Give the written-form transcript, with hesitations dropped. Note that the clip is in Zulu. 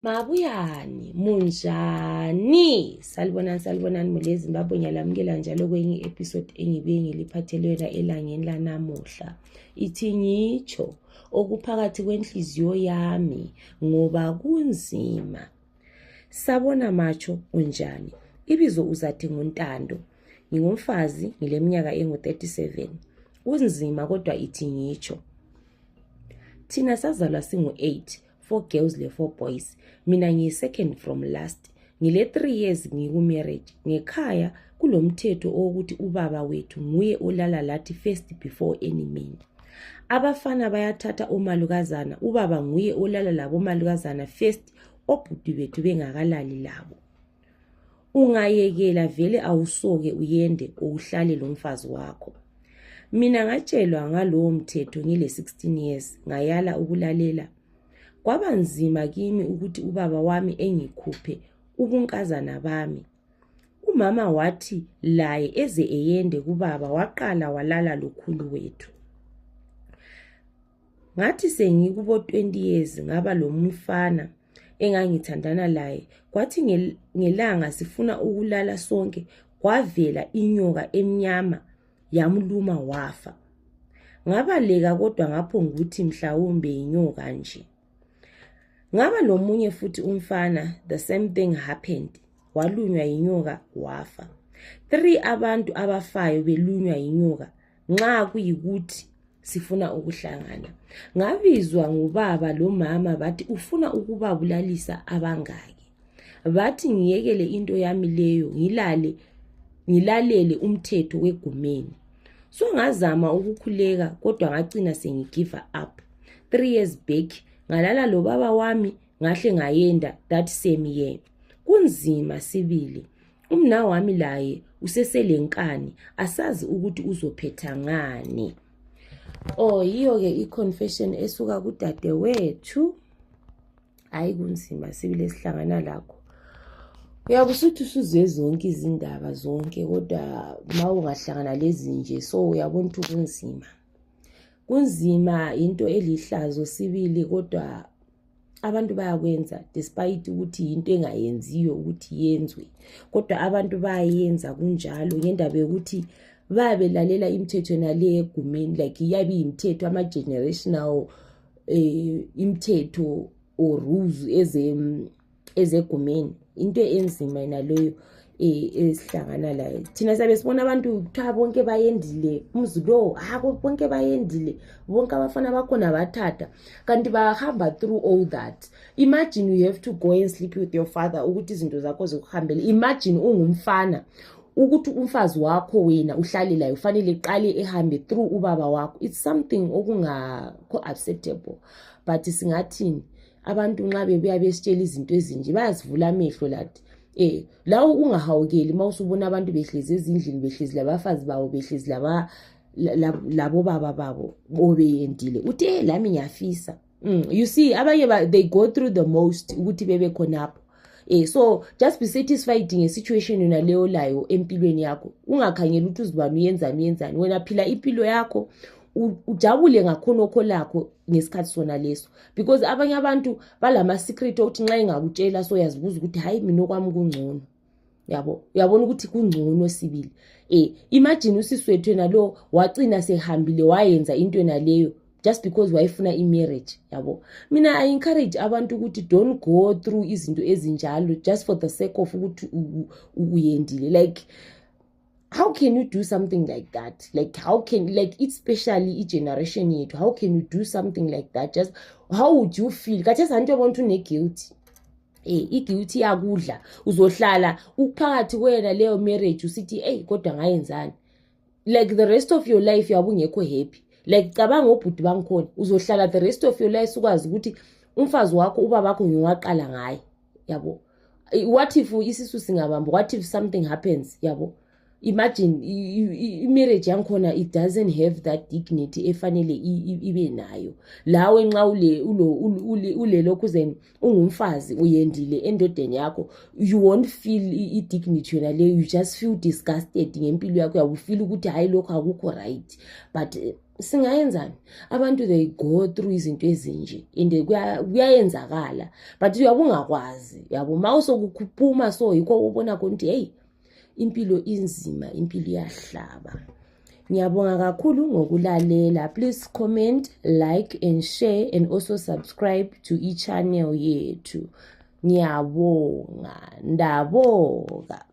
Mabuyani, munjani? Salibonani mule Zimbabwe, ngiyalamukela njalo kwenye episode engibe ngiliphathelwela elangeni lanamuhla. Ithi ngitsho okuphakathi kwenhliziyo yami ngoba kunzima. Sabona macho unjani? Ibizo uzathi nguNtando. Ngingumfazi, ngileminyaka engu-37. Kunzima kodwa ithi ngitsho. Thina sazalwa singu-8. 4 girls le 4 boys. Mina ngiyi-second from last. Ngile 3 years ngikumarriage. Ngekhaya kulomthetho ukuthi ubaba wethu nguye olala lathi first before any man. Abafana bayathatha omalukazana, ubaba nguye olala labo malukazana first, obhuti bethu bengakalali labo. Ungayekela vele awusoke uyende uhlale lo mfazi wakho. Mina ngatshelwa ngalowo mthetho ngile 16 years, ngayala ukulalela. Kwaba nzima kimi ukuthi ubaba wami engikhuphe ubunkazana bami. Umama wathi laye eze eyende kubaba, waqala walala lokhulu wethu. Ngathi sengikubo 20 years ngaba lo mfana engangithandana laye. Kwathi ngelanga sifuna ukulala sonke, kwavela inyoka emnyama yamluma wafa. Ngabaleka kodwa ngaphonga ukuthi mhlawumbe inyoka nje. Ngaba lo munye futhi umfana, the same thing happened. Walunywa inyoka wafa. 3 abantu abafayo belunywa inyoka nxa kuyikuthi sifuna ukuhlangana. Ngabizwa ngubaba lo mama bathi ufuna ukubabulalisa abangaki. Bathi ngiyekele into yami leyo ngilalele umthetho wegumeni. So ngazama ukukhuleka kodwa ngagcina sengigive up. 3 years back ngalala lo baba wami ngahle ngayenda that same year. Kunzima sibili. Umna wami laye useselenkani, asazi ukuthi uzophetha ngani. Yiyo ke i-confession esuka kudade wethu. Hayi kunzima sibili esihlangana lakho. Uyabusuthi usuzwe zonke izindaba zonke kodwa mawungahlangana lezi nje so uyabona ukuthi kunzima. Kunzima into elihlazo sibili kodwa abantu bayakwenza despite ukuthi into engayenziyo ukuthi yenzwe. Kodwa abantu bayenza kunjalo ngendaba yokuthi babelalela imithetho nale egumeni, like iyabi imithetho ama-generational imithetho or rules ezegumeni. Into enzima naloyo esihlangana layo. Thina sabe sibona abantu kuthiwa bonke bayendile, umzi lo bonke bayendile, bonke abafana bakhona bathatha, kanti bahamba through all that. Imagine you have to go and sleep with your father ukuthi izinto zakho zikuhambele. Imagine ungumfana ukuthi umfazi wakho wena uhlale la ufanele iqale ehambe through ubaba wakho. It's something okungakho acceptable. But singathini abantu nxa bebuya besitshela izinto ezinje bayazivula amehlo lathi. Lawo ungahawukeli mawusubona abantu behlezi ezindlini, behlezi labafazi bawo, behlezi labo baba babo obeyendile. Uthi lami ngiyafisa. You see abanye they go through the most ukuthi bebe khonapho. So just be satisfied ngesituation yona leyo layo empilweni yakho. Ungakhangela ukuthi uzibani uyenzani. Wena phila impilo yakho ujabule ngakhonokho lakho ngesikhathi sona leso, because abanye abantu balama secret ukuthi nxa engakutshela so yazibuza ukuthi hayi mina okwami kungcono. Uyabona ukuthi kungcono sibili. Imagine usiswethu nalo wacina sehambile wayenza into naleyo just because wayefuna imarriage. Mina I encourage abantu ukuthi don't go through izinto ezinjalo just for the sake of ukuthi uyendile. Like how can you do something like that? Like how can, like especially generation yethu, how can you do something like that? Just how would you feel? Kathesi antu abantu ne guilty. I-guilty yakudla uzohlala ukuphakathi kwena leyo marriage usithi kodwa ngayenzani. Like the rest of your life yabu ngekho happy. Like cabanga obhuti bangikhona uzohlala the rest of your life ukwazi ukuthi umfazi wakho ubaba wakho ngiwaqala ngaye. What if isisu singabamba? What if something happens? Imagine marriage yankhona it doesn't have that dignity efanele ibe nayo. Lawe nxa ule lokhu zen ungumfazi uyendile endodeni yakho, you won't feel dignity yona leyo, you just feel disgusted ngempilo yakho, you feel ukuthi hayi lokho akukho right. But singayenzani? Abantu they go through izinto ezinje and kuyayenzakala but uyabe ungakwazi yabo mawusokuphuma so yikho ubona konke hey impilo inzima, impilo iyahlaba. Ngiyabonga kakhulu ngokulalela. Please comment, like and share and also subscribe to channel yethu. Ngiyabonga, ndaboga.